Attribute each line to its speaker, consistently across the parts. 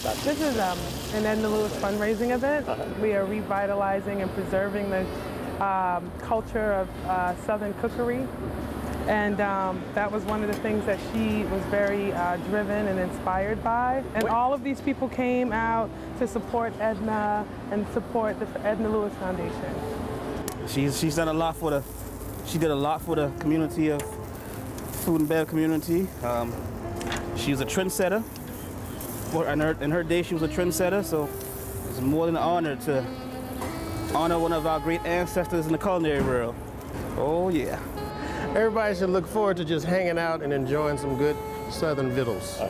Speaker 1: This is an Edna Lewis fundraising event. We are revitalizing and preserving the culture of Southern cookery. And that was one of the things that she was very driven and inspired by. And all of these people came out to support Edna and support the Edna Lewis Foundation.
Speaker 2: She's done a lot for she did a lot for the community of food and bev community. She was a trendsetter. In her day, she was a trendsetter, so it's more than an honor to honor one of our great ancestors in the culinary world. Oh, yeah.
Speaker 3: Everybody should look forward to just hanging out and enjoying some good Southern victuals,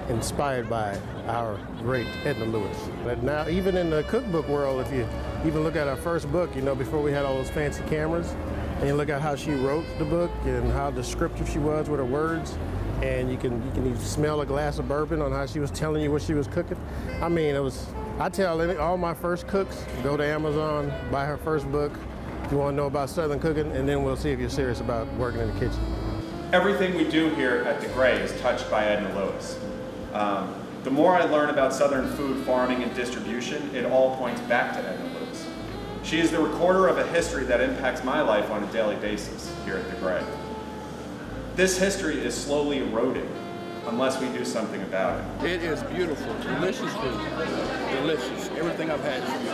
Speaker 3: inspired by our great Edna Lewis. But now, even in the cookbook world, if you even look at our first book, you know, before we had all those fancy cameras, and you look at how she wrote the book and how descriptive she was with her words, and you can even smell a glass of bourbon on how she was telling you what she was cooking. I mean, I tell all my first cooks, go to Amazon, buy her first book, if you want to know about Southern cooking, and then we'll see if you're serious about working in the kitchen.
Speaker 4: Everything we do here at the Gray is touched by Edna Lewis. The more I learn about Southern food farming and distribution, it all points back to Edna Lewis. She is the recorder of a history that impacts my life on a daily basis here at the Gray. This history is slowly eroding unless we do something about it.
Speaker 5: It is beautiful, delicious food, delicious. Everything I've had from you.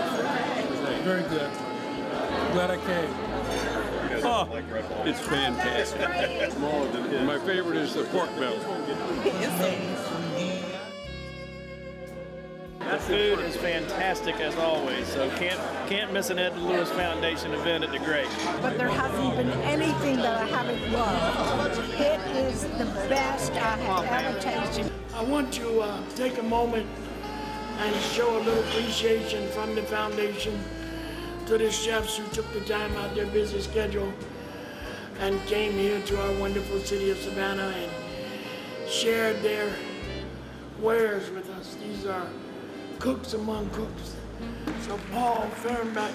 Speaker 6: Very good. Glad I came.
Speaker 5: Oh, it's fantastic. My favorite is the pork belly.
Speaker 7: The food is fantastic as always, so can't miss an Edna Lewis Foundation event at the Gray.
Speaker 8: But there hasn't been anything that I haven't loved. It is the best I have ever tasted.
Speaker 6: I want to take a moment and show a little appreciation from the foundation to the chefs who took the time out of their busy schedule and came here to our wonderful city of Savannah and shared their wares with us. These are cooks among cooks. So Paul Fernbeck,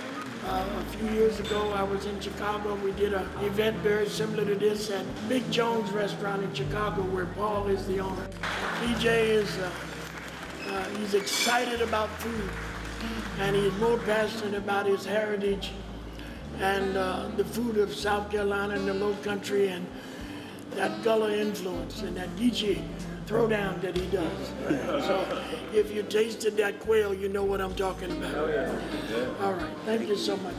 Speaker 6: a few years ago, I was in Chicago. We did an event very similar to this at Big Jones restaurant in Chicago, where Paul is the owner. PJ is, he's excited about food, and he's more passionate about his heritage and the food of South Carolina and the Low Country and that Gullah influence and that Geechee throwdown that he does. So if you tasted that quail, you know what I'm talking about. Oh, yeah. All right, thank you so much.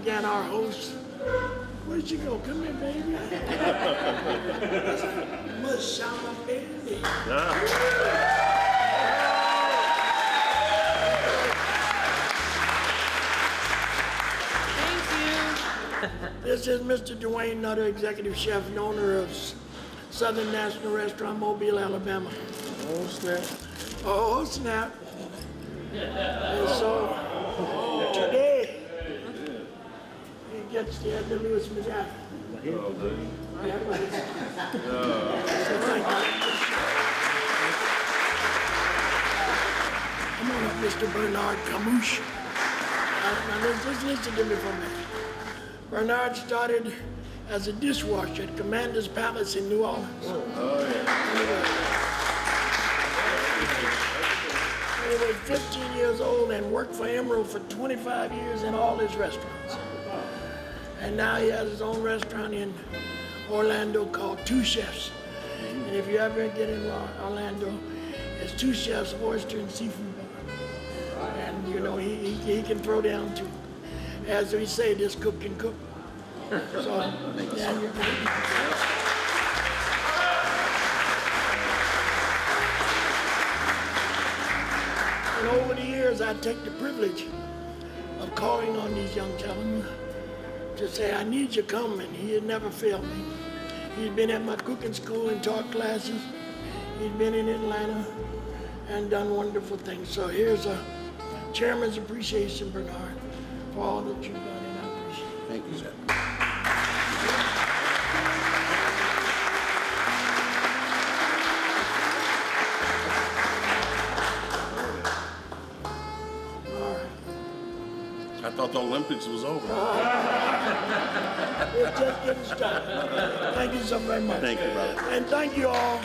Speaker 6: Again, our host, where'd you go? Come here, baby. Mashama baby. This is Mr. Dwayne Nutter, Executive Chef and owner of Southern National Restaurant, Mobile, Alabama. Oh, snap. Oh, snap. And so, today, he gets the Edna Lewis medallion. Come on up, Mr. Bernard Camouche. Now, just listen to me for a minute. Bernard started as a dishwasher at Commander's Palace in New Orleans. He was 15 years old and worked for Emerald for 25 years in all his restaurants. And now he has his own restaurant in Orlando called Two Chefs. And if you ever get in Orlando, it's Two Chefs, oyster and seafood bar. And you know, he can throw down too. As we say, this cook can cook. So, yeah, you're good. And over the years, I take the privilege of calling on these young gentlemen to say, I need you coming. He had never failed me. He's been at my cooking school and taught classes. He's been in Atlanta and done wonderful things. So here's a chairman's appreciation, Bernard, for all that you've done, and I appreciate it.
Speaker 5: Thank you, sir. I thought the Olympics was over.
Speaker 6: We're just getting started. Thank you so very much.
Speaker 9: Thank you, brother.
Speaker 6: And thank you all.